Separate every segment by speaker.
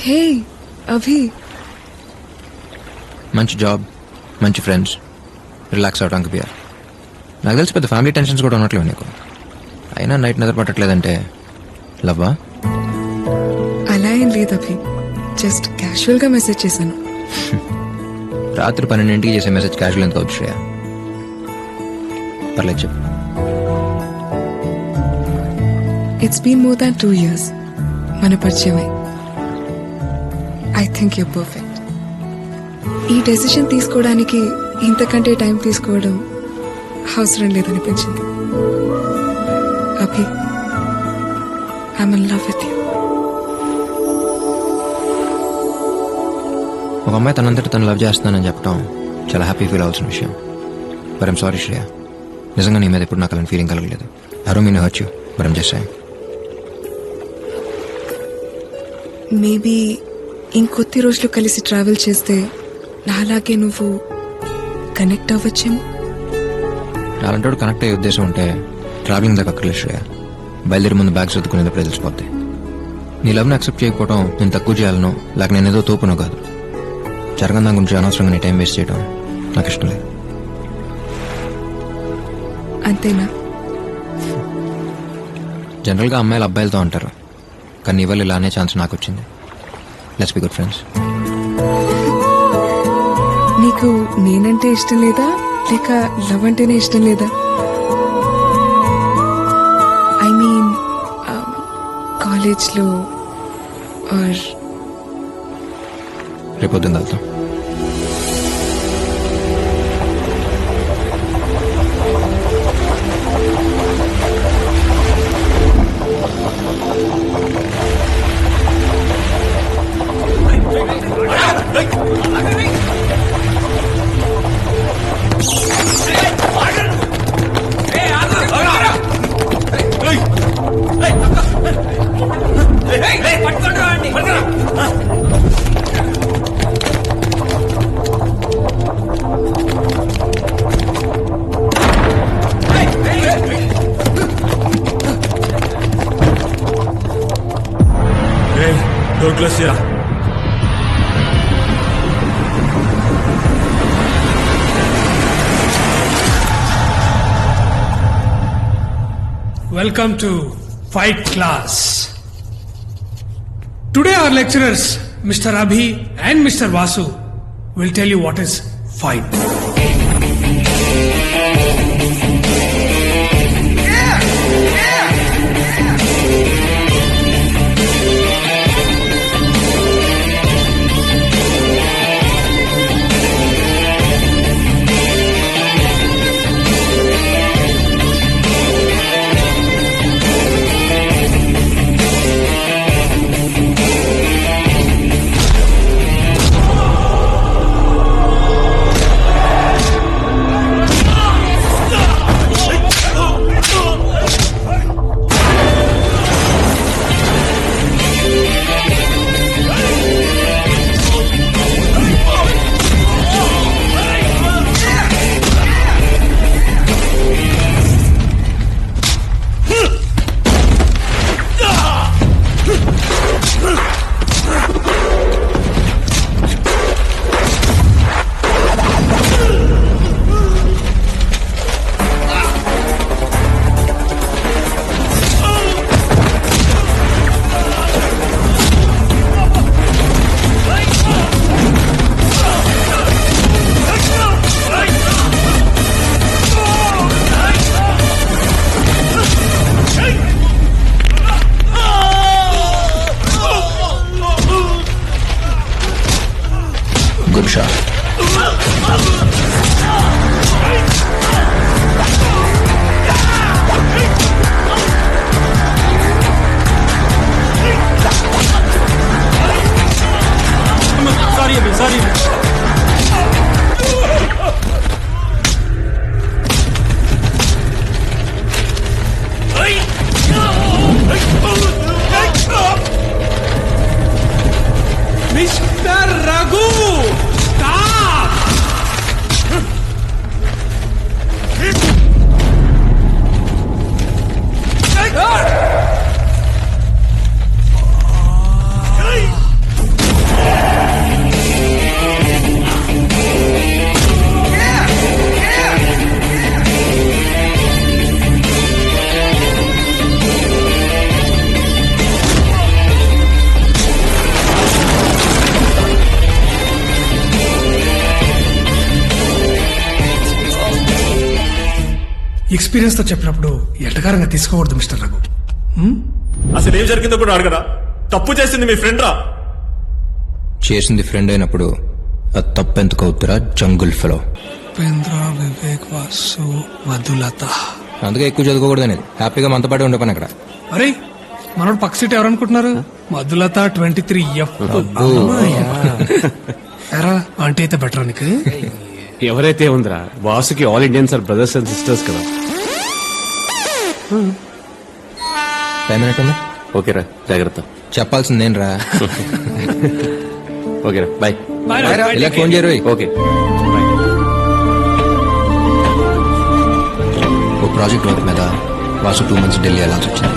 Speaker 1: హే అభి,
Speaker 2: మంచి జాబ్, మంచి friends, relax అవడానికి బియర్. నాకు తెలిసి పెద్ద ఫ్యామిలీ టెన్షన్స్ కూడా ఉన్నట్లేవు నీకు. అయినా నైట్ నిద్ర పట్టట్లేదంటే లవ్వా?
Speaker 1: అలా ఏం లేదు అభి, జస్ట్ క్యాజువల్ గా మెసేజ్ చేశాను.
Speaker 2: రాత్రి 12 చేసే మెసేజ్ క్యాజువల్ ఎంత అవుతుంది శ్రేయ? పర్లేదు చెప్పు.
Speaker 1: It's been more than 2 years మన పరిచయమై. I think you're perfect. ఈ డెసిషన్ తీసుకోవడానికి ఇంతకంటే టైం తీసుకోవడం అవసరం లేదనిపించింది. Abhi, I'm in love with you.
Speaker 2: ఒక అమ్మాయి తనంతటి తను లవ్ చేస్తున్నానని చెప్పడం చాలా హ్యాపీ ఫీల్ అవ్వాల్సిన విషయం. బట్ ఐమ్ సారీ శ్రేయ, నిజంగా నీ మీద ఇప్పుడు నాకు అలాంటి ఫీలింగ్ కలగలేదు. I don't mean to hurt you, but I'm just saying.
Speaker 1: Maybe ఇంకొద్ది రోజులు కలిసి ట్రావెల్ చేస్తే నాలాగే నువ్వు కనెక్ట్ అవ్వచ్చేమో.
Speaker 2: నాలంటోడు కనెక్ట్ అయ్యే ఉద్దేశం ఉంటే ట్రావెలింగ్ దాకా అక్కర్లేదు శ్రేయ. బయలుదేరి ముందు బ్యాగ్స్ చదువుకునేటప్పుడు తెలిసిపోద్ది. నీ లవ్ని యాక్సెప్ట్ చేయకపోవడం నేను తక్కువ చేయాలనో లేక నేను ఏదో తోపునో కాదు. జరగని దాని గురించి అనవసరంగా నీ టైం వేస్ట్ చేయడం నాకు ఇష్టం లేదు.
Speaker 1: అంతేనా?
Speaker 2: జనరల్గా అమ్మాయిలు అబ్బాయిలతో అంటారు, కానీ ఇవాళ ఇలానే ఛాన్స్ నాకు వచ్చింది. Let's be good friends.
Speaker 1: నీకు నేనంటే ఇష్టం లేదా లేక లవ్ అంటేనే ఇష్టం లేదా? ఐ మీన్ కాలేజ్లో ఆర్
Speaker 2: రేపొద్దున వెళ్తాం.
Speaker 3: Door close here.
Speaker 4: Welcome to Fight Class. Today our lecturers, Mr. Abhi and Mr. Vasu, will tell you what is fight.
Speaker 2: Good shot.
Speaker 3: Sorry.
Speaker 4: Mr. Raghu, stop! Experience తో చెప్పినప్పుడు ఎటకారంగా తీసుకోకూడదు mister Raghu.
Speaker 3: అసలు ఏం జరిగిందో కూడా అడగరా? తప్పు చేసింది మీ ఫ్రెండ్ రా.
Speaker 2: చేసింది ఫ్రెండ్ అయినప్పుడు అది తప్పెందుకు అవుతురా జంగుల్ ఫెలో.
Speaker 4: ఉపేంద్ర, వివేక్, వాసు, వధులత.
Speaker 2: అందుకే ఎక్కువ చదువుకోకూడదు అనేది. హ్యాపీగా మనతో పాటు ఉండే పని అక్కడ.
Speaker 4: అరే మనోడు పక్క సీట్ ఎవరనుకుంటున్నారు? మధులత 23F. ఎరా ఆంటీ అయితే బెటర్ నీకు.
Speaker 5: ఎవరైతే ఉందిరా, Vasuki all Indians are brothers and sisters కదా.
Speaker 2: టైం మినిట్ ఉంది.
Speaker 5: ఓకేరా, జాగ్రత్త.
Speaker 2: చెప్పాల్సింది నేను రా.
Speaker 5: ఓకేరా, బాయ్.
Speaker 2: ఇలా ఫోన్ చేయరు.
Speaker 5: Okay, bye.
Speaker 2: ఓ ప్రాజెక్ట్ వర్క్ మీద వాసు 2 months ఢిల్లీ వెళ్ళాల్సి వచ్చింది.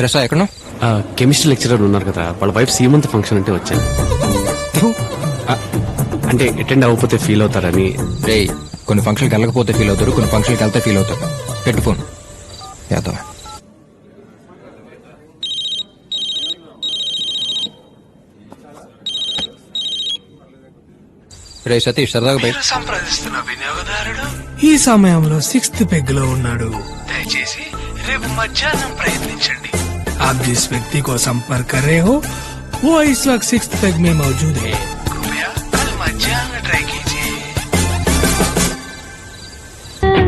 Speaker 2: రసా ఎక్కడ?
Speaker 5: కెమిస్ట్రీ లెక్చరర్ ఉన్నారు కదా, వాళ్ళ వైఫ్ సీమంత్ ఫంక్షన్ అంటే వచ్చాను. అంటే అటెండ్ అవ్వకపోతే ఫీల్ అవుతారని.
Speaker 2: రే, కొన్ని ఫంక్షన్కి వెళ్ళకపోతే ఫీల్ అవుతారు, కొన్ని ఫంక్షన్కి వెళ్తే ఫీల్ అవుతారు. పెట్టు ఫోన్. యాదవ్ రే సతీష్, సరదాగా బయట.
Speaker 4: సంప్రదిస్తున్న వినియోగదారుడు ఈ సమయంలో 6th పెగ్ లో ఉన్నాడు. దయచేసి రేపు మధ్యాహ్నం ప్రయత్నించండి. आप जिस व्यक्ति को संपर्क कर रहे हो वो इस वक्त 6th पेग में मौजूद है. कृपया कल मध्याह्न ट्राई कीजिए.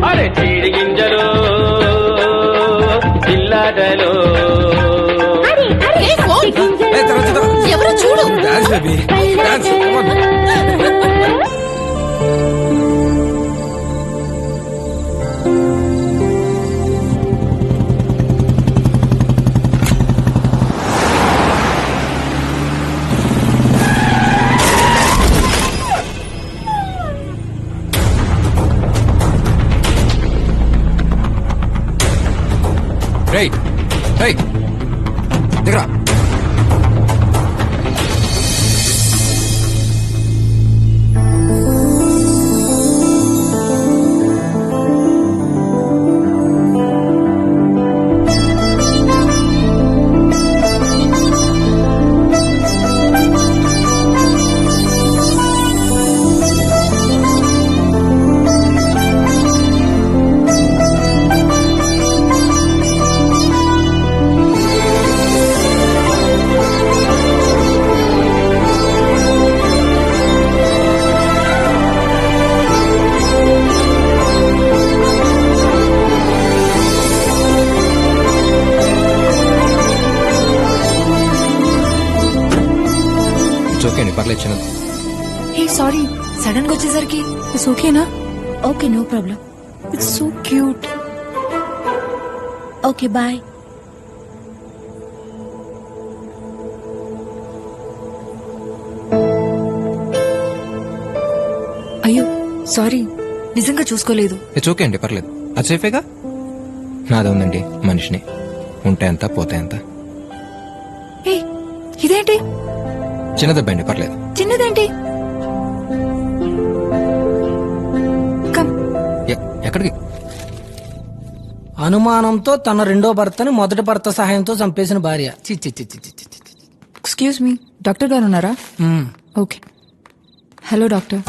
Speaker 6: అరే చీడి గింజలు చిల్లాడలు
Speaker 7: ఎవరో చూడు.
Speaker 2: రేయ్ రేయ్ దిగరా. ఓకే అండి, పర్లేదు. చిన్నది.
Speaker 7: హే సారీ, సడన్ గా వచ్చేసరికి. ఇట్స్ ఓకేనా? Okay, no problem. It's so cute. Okay, bye. అయ్యో సారీ, నిజంగా చూసుకోలేదు.
Speaker 2: ఇట్స్ ఓకే అండి, పర్లేదు. అది సేఫేగా. నాదే ఉందండి మనిషిని. ఉంటే ఎంత పోతే ఎంత.
Speaker 7: హే ఇదేంటి?
Speaker 2: చిన్నదబ్బండి, పర్లేదు.
Speaker 7: చిన్నదేంటి? కమ్.
Speaker 2: ఎక్కడికి?
Speaker 8: అనుమానంతో తన రెండో భర్తని మొదటి భర్త సహాయంతో చంపేసిన భార్య. చి చి చి చి చి చి చి.
Speaker 1: ఎక్స్క్యూజ్ మీ, డాక్టర్ గారు ఉన్నారా? ఓకే. Hello doctor.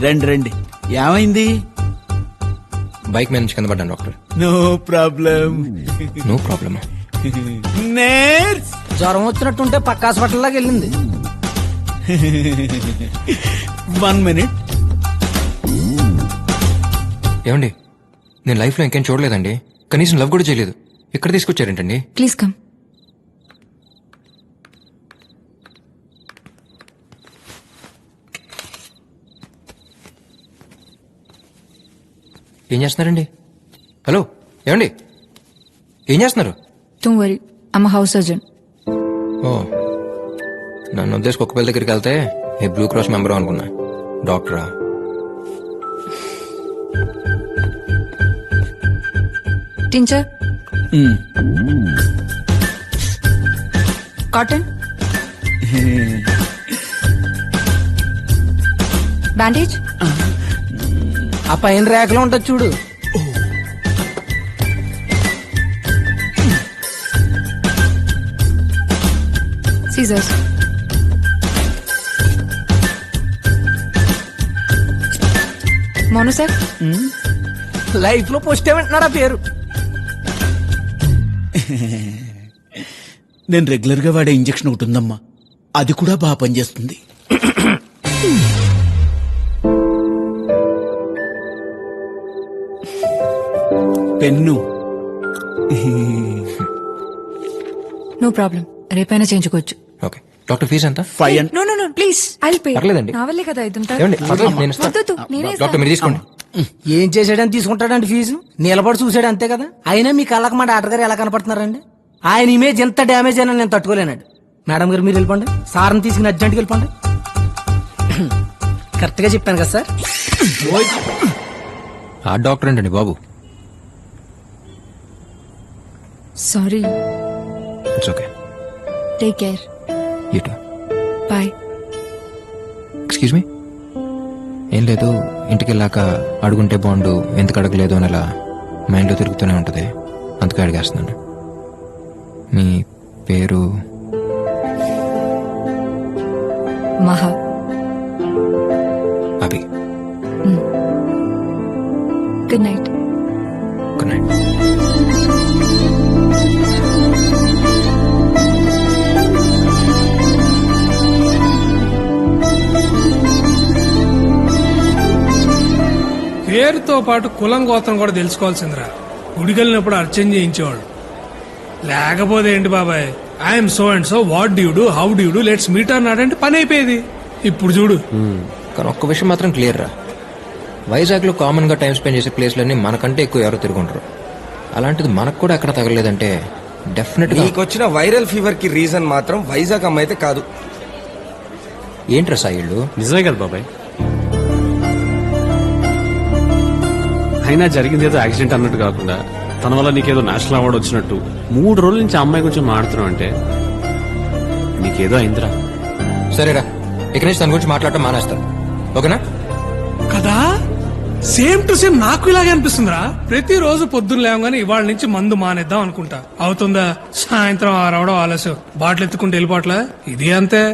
Speaker 9: రండి రండి, ఏమైంది?
Speaker 2: బైక్ మీద నుంచి కింద పడ్డాను doctor.
Speaker 9: No problem.
Speaker 2: No problem.
Speaker 9: Nurse
Speaker 8: జ్వరం వచ్చినట్టుంటే పక్క హాస్పిటల్ లాగా వెళ్ళింది.
Speaker 9: 1 minute.
Speaker 2: ఏమండి, నేను లైఫ్ లో ఇంకేం చూడలేదండి. కనీసం లవ్ కూడా చేయలేదు. ఇక్కడ తీసుకొచ్చారేంటండి?
Speaker 1: Please come.
Speaker 2: ఏం చేస్తున్నారండి? హలో, ఏమండి, ఏం చేస్తున్నారు?
Speaker 1: Don't worry, I'm house surgeon.
Speaker 2: ఓ, నన్ను ఉద్దేశం కుక్క పిల్ల దగ్గరికి వెళ్తే ఏ బ్లూ క్రాస్ మెంబర్ అనుకున్నా. డాక్టరా?
Speaker 1: Tincture, cotton, bandage.
Speaker 8: ఆ పైన రేఖలో ఉంటుంది చూడు.
Speaker 1: సీజర్స్.
Speaker 7: మౌను సార్
Speaker 8: లైఫ్ లో పోస్ట్ ఏమంటున్నారా పేరు?
Speaker 9: నేను రెగ్యులర్ గా వాడే ఇంజెక్షన్ ఒకటి ఉందమ్మా, అది కూడా బాగా పనిచేస్తుంది. పెన్ను.
Speaker 7: నో ప్రాబ్లం, రేపైనా చేయించుకోవచ్చు.
Speaker 2: ఓకే డాక్టర్ ఫీజు ఎంత?
Speaker 9: 5
Speaker 7: no no no please I'll pay.
Speaker 2: పర్లేదండి.
Speaker 7: నా వల్లే కదా ఇదంతా.
Speaker 2: ఏమండి పర్లేదు, నేను ఇస్తాను.
Speaker 7: వద్దొద్దు, నేనే
Speaker 2: డాక్టర్
Speaker 7: ఇస్తాను.
Speaker 2: మీరు తీసుకోండి.
Speaker 8: ఏం చేసాడని తీసుకుంటాడండి ఫీజు? నిలబడి చూసాడు అంతే కదా. అయినా మీ కళ్ళకి మా డాక్టర్ గారు ఎలా కనపడుతున్నారండి? ఆయన ఇమేజ్ ఎంత డ్యామేజ్ అయినా నేను తట్టుకోలేనాడు. మేడం గారు మీరు వెళ్ళిపోండి, సార్ని తీసుకుని అర్జెంట్కి వెళ్ళిపోండి. కరెక్ట్ గా చెప్పాను కదా సార్?
Speaker 2: ఆ డాక్టర్ ఏంటండి బాబు?
Speaker 7: Sorry,
Speaker 2: it's okay.
Speaker 7: Take care,
Speaker 2: you too.
Speaker 7: Bye.
Speaker 2: Excuse me. ఏం లేదు, ఇంటికి వెళ్ళాక అడుగుంటే బాగుండు, ఎందుకు అడగలేదు అని అలా మైండ్లో తిరుగుతూనే ఉంటుంది, అందుకే అడిగేస్తున్నాను. మీ పేరు?
Speaker 7: Maha.
Speaker 2: Abhi.
Speaker 7: Good night.
Speaker 2: Good night.
Speaker 4: పేరుతో పాటు కులం గోత్రం కూడా తెలుసుకోవాల్సిందిరా. గుడికెళ్ళినప్పుడు అర్చన చేయించేవాడు. లేకపోతే ఏంటి బాబాయ్, I'm so and so, what due do, how due do, let's meet అన్నాడంటే పని అయిపోయేది. ఇప్పుడు చూడు.
Speaker 2: కానీ ఒక్క విషయం మాత్రం క్లియర్ రా, వైజాగ్లో కామన్గా టైం స్పెండ్ చేసే ప్లేస్లన్నీ మనకంటే ఎక్కువ ఎవరు తిరుగుంటారు. అలాంటిది మనకు కూడా ఎక్కడ తగలేదంటే డెఫినెట్గా.
Speaker 10: నీకొచ్చిన వైరల్ ఫీవర్ కి రీజన్ మాత్రం వైజాగ్ అమ్మ అయితే కాదు.
Speaker 2: ఏంట్రా సాయిళ్ళు?
Speaker 5: నిజమే కదా బాబాయ్. అయినా జరిగింది ఏదో యాక్సిడెంట్ అన్నట్టు కాకుండా తన వల్ల నీకేదో నేషనల్ అవార్డు వచ్చినట్టు 3 రోజుల నుంచి ఆ అమ్మాయి గురించి మాట్లాడుతున్నావు అంటే నీకేదో అయిందిరా.
Speaker 2: సరేరా, ఇక నుంచి తన గురించి మాట్లాడటం మానేస్తాను, ఓకేనా?
Speaker 4: కదా సేమ్ టు సేమ్ నాకు ఇలాగే అనిపిస్తుందిరా. ప్రతిరోజు పొద్దున్న లేవగానే ఇవాళ నుంచి మందు మానేద్దాం అనుకుంటా. అవుతుందా? సాయంత్రం 6 అవడం ఆలస్యం, బాటిల్ ఎత్తుకుంటూ వెళ్ళిపోవట్లే. ఇది అంతే.